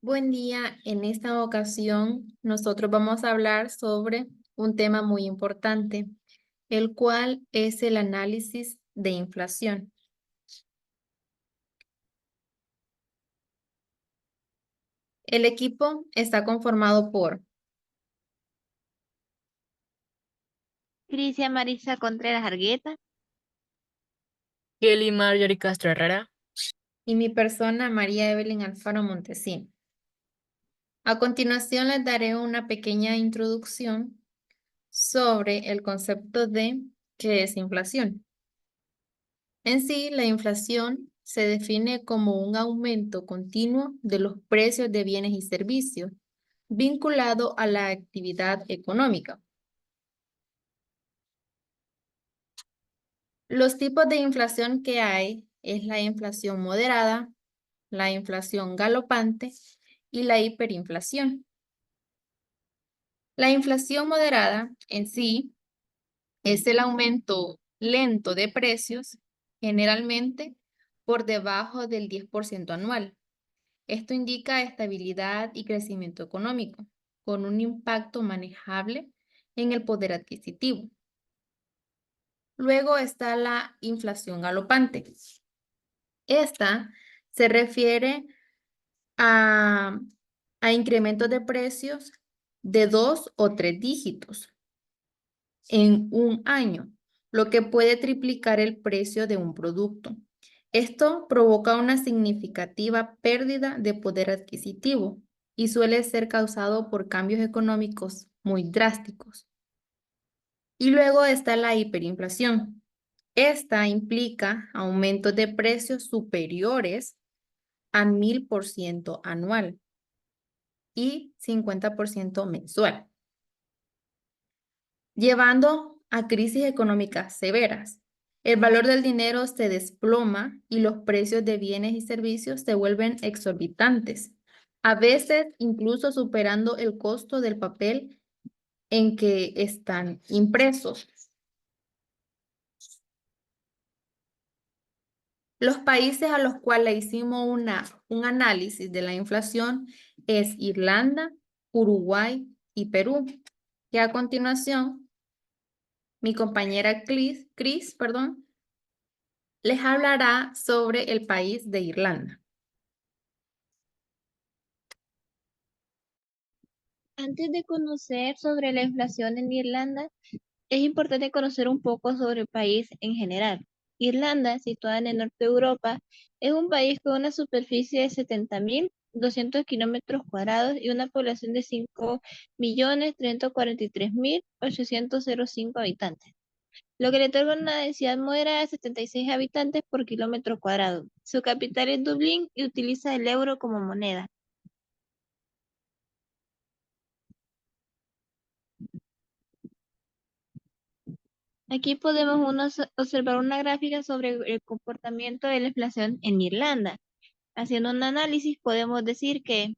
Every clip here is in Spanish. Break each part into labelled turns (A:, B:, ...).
A: Buen día. En esta ocasión, nosotros vamos a hablar sobre un tema muy importante, el cual es el análisis de inflación. El equipo está conformado por
B: Crisia Marisa Contreras Argueta.
C: Kelly Marjorie Castro Herrera.
A: y mi persona, María Evelyn Alfaro Montesín. A continuación, les daré una pequeña introducción sobre el concepto de qué es inflación. En sí, la inflación se define como un aumento continuo de los precios de bienes y servicios vinculado a la actividad económica. Los tipos de inflación que hay es la inflación moderada, la inflación galopante y la hiperinflación. La inflación moderada en sí es el aumento lento de precios, generalmente por debajo del 10% anual. Esto indica estabilidad y crecimiento económico, con un impacto manejable en el poder adquisitivo. Luego está la inflación galopante. Esta se refiere a, a incrementos de precios de 2 o 3 dígitos en un año, lo que puede triplicar el precio de un producto. Esto provoca una significativa pérdida de poder adquisitivo y suele ser causado por cambios económicos muy drásticos. Y luego está la hiperinflación. Esta implica aumentos de precios superiores a 1000% anual y 50% mensual, llevando a crisis económicas severas. El valor del dinero se desploma y los precios de bienes y servicios se vuelven exorbitantes, a veces incluso superando el costo del papel en que están impresos. Los países a los cuales hicimos un análisis de la inflación es Irlanda, Uruguay y Perú. Y a continuación, mi compañera Cris, les hablará sobre el país de Irlanda.
B: Antes de conocer sobre la inflación en Irlanda, es importante conocer un poco sobre el país en general. Irlanda, situada en el norte de Europa, es un país con una superficie de 70.200 kilómetros cuadrados y una población de 5.343.805 habitantes, lo que le otorga una densidad moderada de 76 habitantes por kilómetro cuadrado. Su capital es Dublín y utiliza el euro como moneda. Aquí podemos observar una gráfica sobre el comportamiento de la inflación en Irlanda. Haciendo un análisis, podemos decir que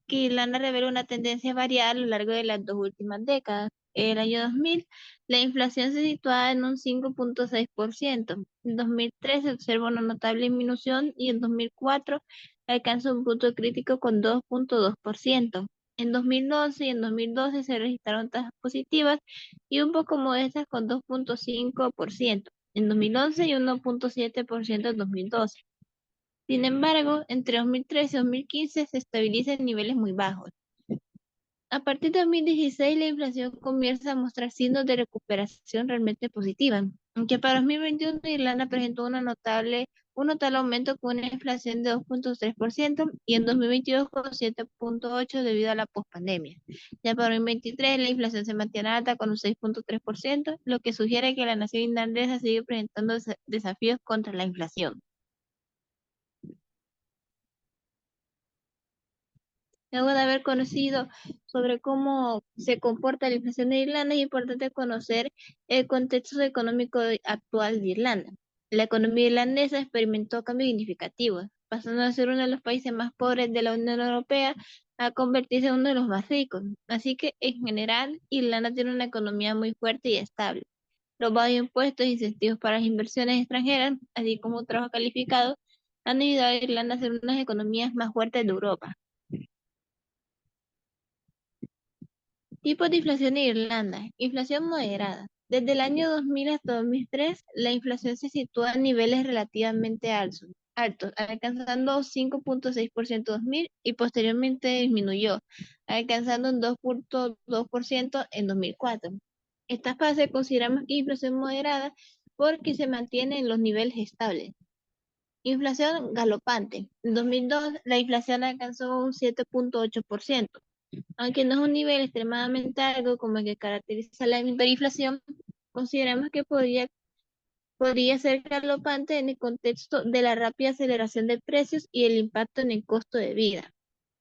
B: Irlanda revela una tendencia variada a lo largo de las 2 últimas décadas. En el año 2000, la inflación se situaba en un 5,6%. En 2003 se observa una notable disminución y en 2004 alcanza un punto crítico con 2,2%. En 2011 y en 2012 se registraron tasas positivas y un poco modestas con 2,5% en 2011 y 1,7% en 2012. Sin embargo, entre 2013 y 2015 se estabiliza en niveles muy bajos. A partir de 2016, la inflación comienza a mostrar signos de recuperación realmente positiva, aunque para 2021 Irlanda presentó un notable aumento con una inflación de 2,3% y en 2022 con 7,8% debido a la pospandemia. Ya para 2023 la inflación se mantiene alta con un 6,3%, lo que sugiere que la nación irlandesa sigue presentando desafíos contra la inflación. Luego de haber conocido sobre cómo se comporta la inflación de Irlanda, es importante conocer el contexto económico actual de Irlanda. La economía irlandesa experimentó cambios significativos, pasando a ser uno de los países más pobres de la Unión Europea a convertirse en uno de los más ricos. Así que, en general, Irlanda tiene una economía muy fuerte y estable. Los bajos impuestos e incentivos para las inversiones extranjeras, así como un trabajo calificado, han ayudado a Irlanda a ser una de las economías más fuertes de Europa. Tipos de inflación en Irlanda. Inflación moderada. Desde el año 2000 hasta 2003, la inflación se sitúa a niveles relativamente altos, alcanzando 5.6% en 2000 y posteriormente disminuyó, alcanzando un 2.2% en 2004. Esta fase consideramos que inflación moderada porque se mantiene en los niveles estables. Inflación galopante. En 2002, la inflación alcanzó un 7.8%. Aunque no es un nivel extremadamente alto como el que caracteriza la hiperinflación, consideramos que podría ser galopante en el contexto de la rápida aceleración de precios y el impacto en el costo de vida.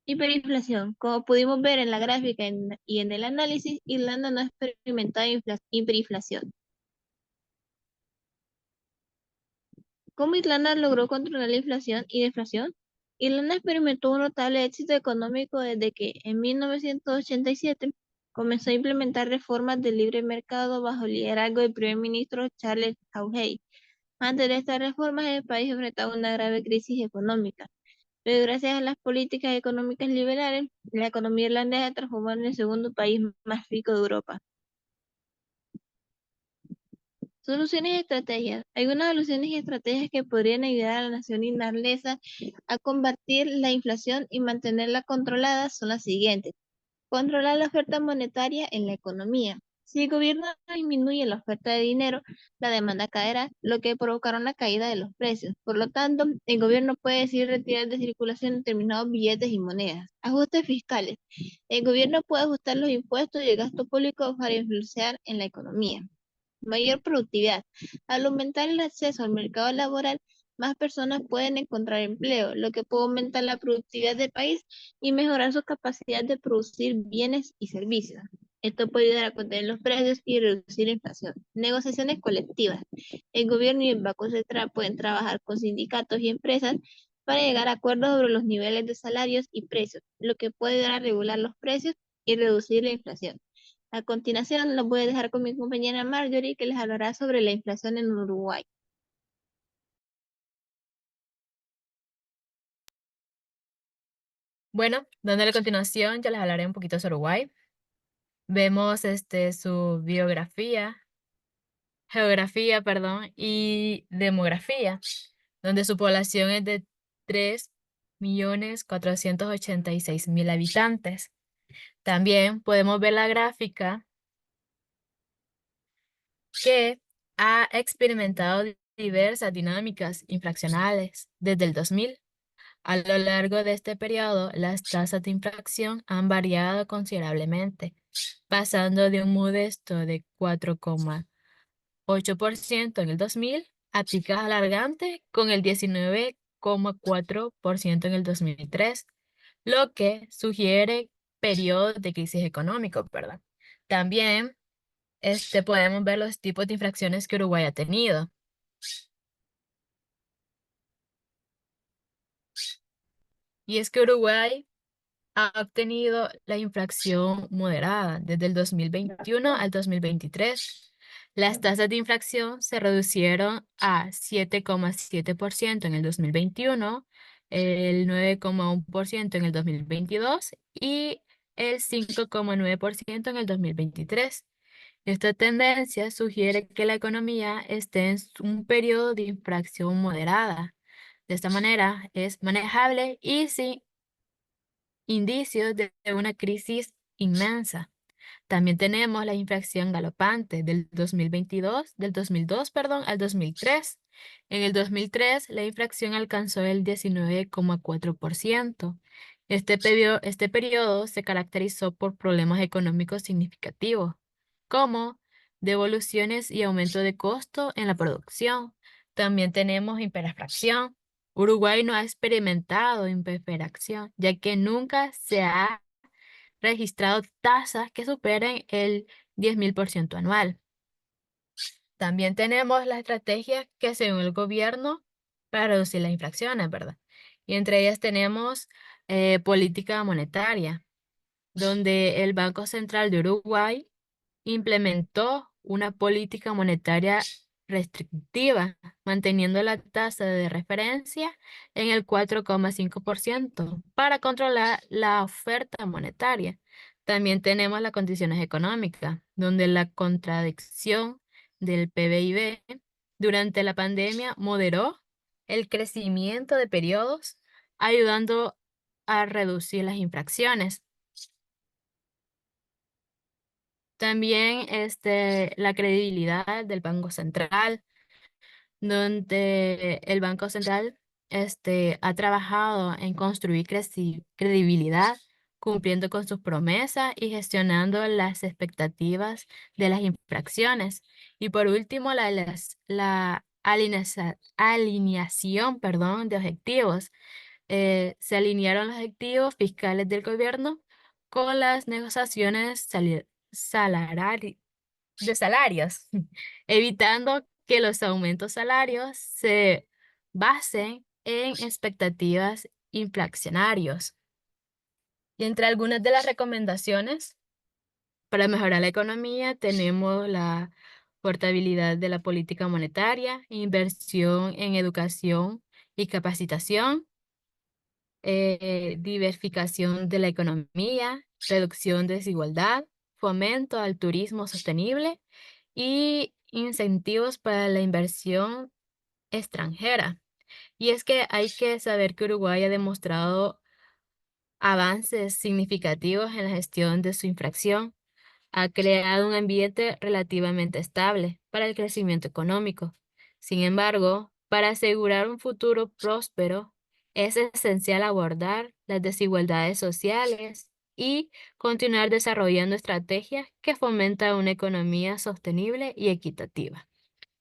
B: Hiperinflación. Como pudimos ver en la gráfica y en el análisis, Irlanda no ha experimentado hiperinflación. ¿Cómo Irlanda logró controlar la inflación y deflación? Irlanda experimentó un notable éxito económico desde que, en 1987, comenzó a implementar reformas de libre mercado bajo el liderazgo del primer ministro Charles Haughey. Antes de estas reformas, el país enfrentaba una grave crisis económica, pero gracias a las políticas económicas liberales, la economía irlandesa se transformó en el segundo país más rico de Europa. Soluciones y estrategias. Algunas soluciones y estrategias que podrían ayudar a la nación irlandesa a combatir la inflación y mantenerla controlada son las siguientes. Controlar la oferta monetaria en la economía. Si el gobierno disminuye la oferta de dinero, la demanda caerá, lo que provocará una caída de los precios. Por lo tanto, el gobierno puede decidir retirar de circulación determinados billetes y monedas. Ajustes fiscales. El gobierno puede ajustar los impuestos y el gasto público para influenciar en la economía. Mayor productividad. Al aumentar el acceso al mercado laboral, más personas pueden encontrar empleo, lo que puede aumentar la productividad del país y mejorar su capacidad de producir bienes y servicios. Esto puede ayudar a contener los precios y reducir la inflación. Negociaciones colectivas. El gobierno y el Banco Central pueden trabajar con sindicatos y empresas para llegar a acuerdos sobre los niveles de salarios y precios, lo que puede ayudar a regular los precios y reducir la inflación. A continuación, los voy a dejar con mi compañera Marjorie, que les hablará sobre la inflación en Uruguay.
C: Bueno, dándole a continuación, ya les hablaré un poquito sobre Uruguay. Vemos su biografía, geografía, perdón, y demografía, donde su población es de 3.486.000 habitantes. También podemos ver la gráfica que ha experimentado diversas dinámicas inflacionales desde el 2000. A lo largo de este periodo, las tasas de inflación han variado considerablemente, pasando de un modesto de 4,8% en el 2000 a picos alargantes con el 19,4% en el 2003, lo que sugiere periodos de crisis económico, ¿verdad? También podemos ver los tipos de infracciones que Uruguay ha tenido. Y es que Uruguay ha obtenido la inflación moderada desde el 2021 al 2023. Las tasas de inflación se reducieron a 7,7% en el 2021, el 9,1% en el 2022 y el 5,9% en el 2023. Esta tendencia sugiere que la economía esté en un periodo de inflación moderada. De esta manera es manejable y sin indicios de una crisis inmensa. También tenemos la inflación galopante del 2002, perdón, al 2003. En el 2003, la inflación alcanzó el 19,4%. Este periodo se caracterizó por problemas económicos significativos, como devoluciones y aumento de costo en la producción. También tenemos hiperinflación. Uruguay no ha experimentado hiperinflación, ya que nunca se ha registrado tasas que superen el 10.000% anual. También tenemos las estrategias que según el gobierno para reducir las infracciones, ¿verdad? Y entre ellas tenemos política monetaria, donde el Banco Central de Uruguay implementó una política monetaria restrictiva, manteniendo la tasa de referencia en el 4,5% para controlar la oferta monetaria. También tenemos las condiciones económicas, donde la contradicción del PBIB durante la pandemia moderó el crecimiento de periodos, ayudando a reducir las infracciones. También la credibilidad del Banco Central, donde el Banco Central ha trabajado en construir credibilidad, cumpliendo con sus promesas y gestionando las expectativas de las infracciones. Y por último, la alineación, perdón, de objetivos. Se alinearon los objetivos fiscales del gobierno con las negociaciones de salarios, evitando que los aumentos salarios se basen en expectativas inflacionarias. Y entre algunas de las recomendaciones para mejorar la economía tenemos la portabilidad de la política monetaria, inversión en educación y capacitación, diversificación de la economía, reducción de desigualdad, fomento al turismo sostenible y incentivos para la inversión extranjera. Y es que hay que saber que Uruguay ha demostrado avances significativos en la gestión de su infracción. Ha creado un ambiente relativamente estable para el crecimiento económico. Sin embargo, para asegurar un futuro próspero, es esencial abordar las desigualdades sociales y continuar desarrollando estrategias que fomentan una economía sostenible y equitativa.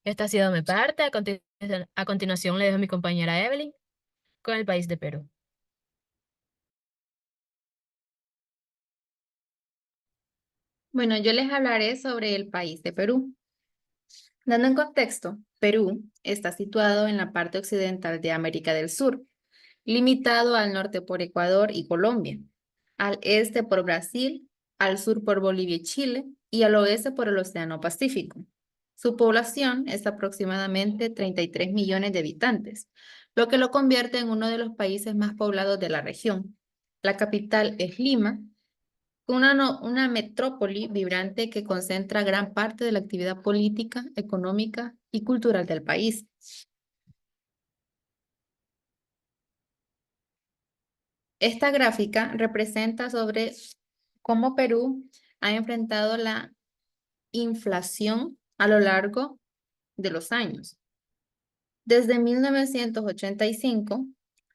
C: Esta ha sido mi parte. A continuación le dejo a mi compañera Evelyn con el país de Perú.
A: Bueno, yo les hablaré sobre el país de Perú. Dando en contexto, Perú está situado en la parte occidental de América del Sur, limitado al norte por Ecuador y Colombia, al este por Brasil, al sur por Bolivia y Chile y al oeste por el Océano Pacífico. Su población es aproximadamente 33 millones de habitantes, lo que lo convierte en uno de los países más poblados de la región. La capital es Lima, una metrópoli vibrante que concentra gran parte de la actividad política, económica y cultural del país. Esta gráfica representa sobre cómo Perú ha enfrentado la inflación a lo largo de los años. Desde 1985,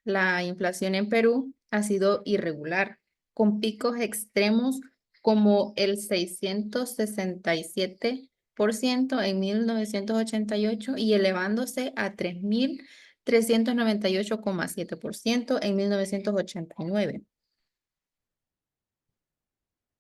A: la inflación en Perú ha sido irregular, con picos extremos como el 667% en 1988 y elevándose a 3.398,7% en 1989,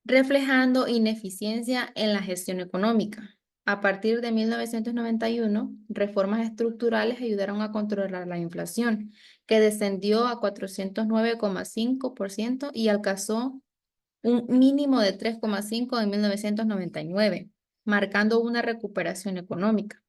A: reflejando ineficiencia en la gestión económica. A partir de 1991, reformas estructurales ayudaron a controlar la inflación, que descendió a 409,5% y alcanzó un mínimo de 3,5% en 1999, marcando una recuperación económica.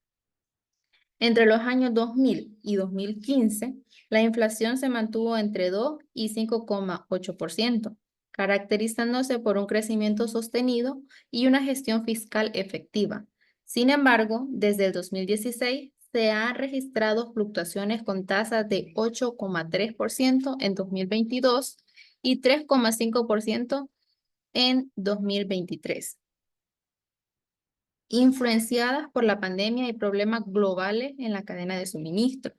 A: Entre los años 2000 y 2015, la inflación se mantuvo entre 2 y 5,8%, caracterizándose por un crecimiento sostenido y una gestión fiscal efectiva. Sin embargo, desde el 2016 se han registrado fluctuaciones con tasas de 8,3% en 2022 y 3,5% en 2023, influenciadas por la pandemia y problemas globales en la cadena de suministro.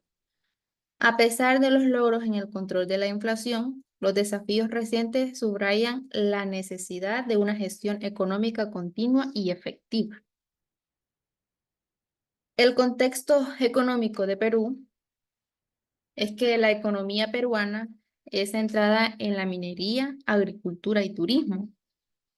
A: A pesar de los logros en el control de la inflación, los desafíos recientes subrayan la necesidad de una gestión económica continua y efectiva. El contexto económico de Perú es que la economía peruana es centrada en la minería, agricultura y turismo,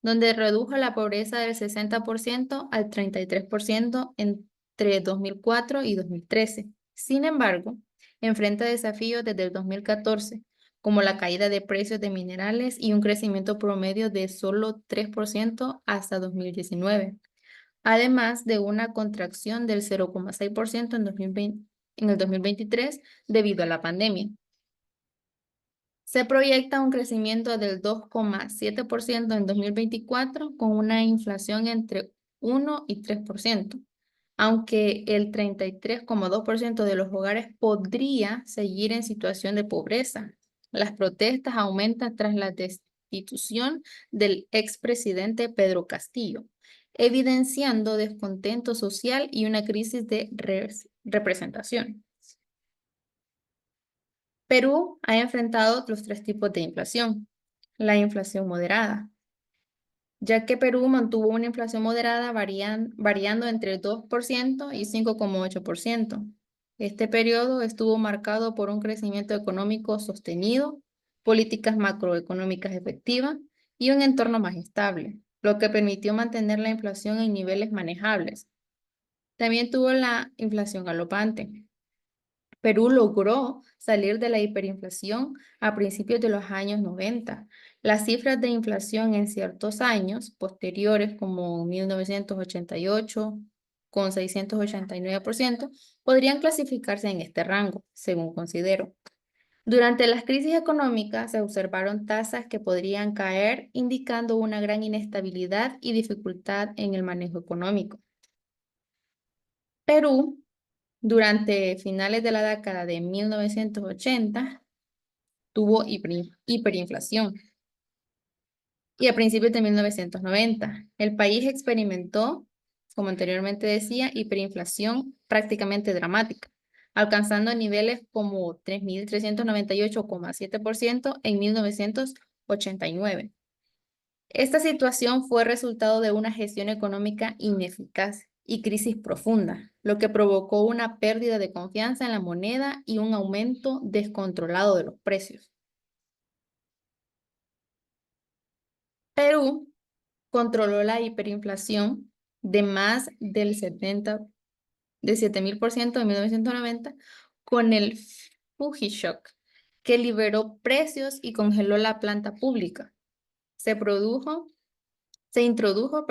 A: donde redujo la pobreza del 60% al 33% entre 2004 y 2013. Sin embargo, enfrenta desafíos desde el 2014, como la caída de precios de minerales y un crecimiento promedio de solo 3% hasta 2019, además de una contracción del 0,6% en el 2023 debido a la pandemia. Se proyecta un crecimiento del 2,7% en 2024 con una inflación entre 1 y 3%, aunque el 33,2% de los hogares podría seguir en situación de pobreza. Las protestas aumentan tras la destitución del expresidente Pedro Castillo, evidenciando descontento social y una crisis de representación. Perú ha enfrentado los tres tipos de inflación. La inflación moderada, ya que Perú mantuvo una inflación moderada variando entre el 2% y 5,8%. Este periodo estuvo marcado por un crecimiento económico sostenido, políticas macroeconómicas efectivas y un entorno más estable, lo que permitió mantener la inflación en niveles manejables. También tuvo la inflación galopante. Perú logró salir de la hiperinflación a principios de los años 90. Las cifras de inflación en ciertos años posteriores, como 1988, con 689%, podrían clasificarse en este rango, según considero. Durante las crisis económicas se observaron tasas que podrían caer, indicando una gran inestabilidad y dificultad en el manejo económico. Perú durante finales de la década de 1980, tuvo hiperinflación. Y a principios de 1990, el país experimentó, como anteriormente decía, hiperinflación prácticamente dramática, alcanzando niveles como 3.398,7% en 1989. Esta situación fue resultado de una gestión económica ineficaz y crisis profunda, lo que provocó una pérdida de confianza en la moneda y un aumento descontrolado de los precios. Perú controló la hiperinflación de más del 7.000% en 1990 con el Fuji-shock, que liberó precios y congeló la planta pública. Se introdujo,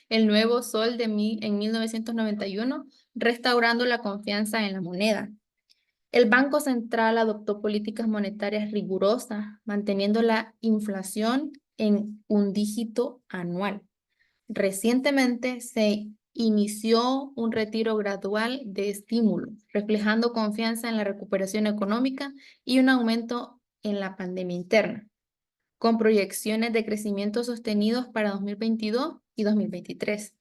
A: el nuevo sol en 1991, restaurando la confianza en la moneda. El Banco Central adoptó políticas monetarias rigurosas, manteniendo la inflación en un dígito anual. Recientemente se inició un retiro gradual de estímulos, reflejando confianza en la recuperación económica y un aumento en la pandemia interna, con proyecciones de crecimiento sostenidos para 2022 y 2023.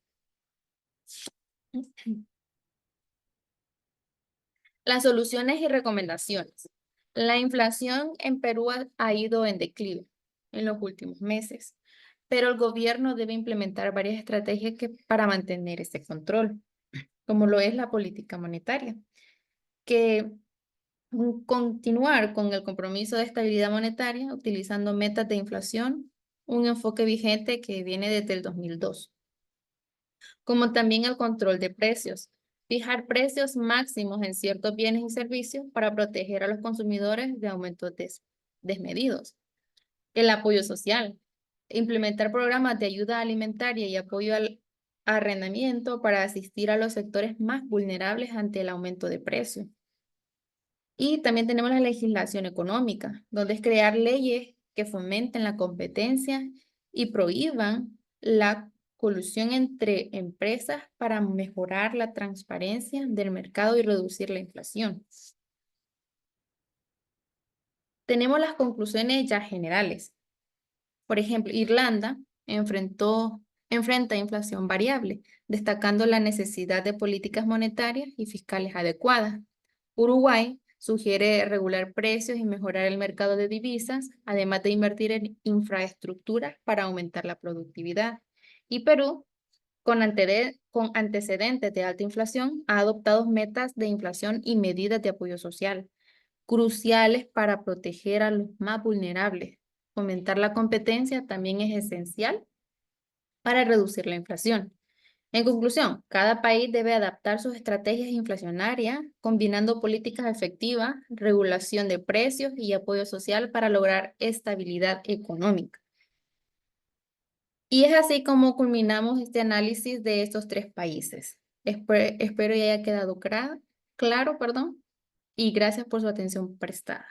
A: Las soluciones y recomendaciones. La inflación en Perú ha ido en declive en los últimos meses, pero el gobierno debe implementar varias estrategias para mantener ese control, como lo es la política monetaria, que continuar con el compromiso de estabilidad monetaria utilizando metas de inflación, un enfoque vigente que viene desde el 2002, como también el control de precios, fijar precios máximos en ciertos bienes y servicios para proteger a los consumidores de aumentos desmedidos. El apoyo social, implementar programas de ayuda alimentaria y apoyo al arrendamiento para asistir a los sectores más vulnerables ante el aumento de precios. Y también tenemos la legislación económica, donde es crear leyes que fomenten la competencia y prohíban la colusión entre empresas para mejorar la transparencia del mercado y reducir la inflación. Tenemos las conclusiones ya generales. Por ejemplo, Irlanda enfrenta inflación variable, destacando la necesidad de políticas monetarias y fiscales adecuadas. Uruguay sugiere regular precios y mejorar el mercado de divisas, además de invertir en infraestructuras para aumentar la productividad. Y Perú, con antecedentes de alta inflación, ha adoptado metas de inflación y medidas de apoyo social, cruciales para proteger a los más vulnerables. Fomentar la competencia también es esencial para reducir la inflación. En conclusión, cada país debe adaptar sus estrategias inflacionarias, combinando políticas efectivas, regulación de precios y apoyo social para lograr estabilidad económica. Y es así como culminamos este análisis de estos tres países. Espero que haya quedado claro, perdón, y gracias por su atención prestada.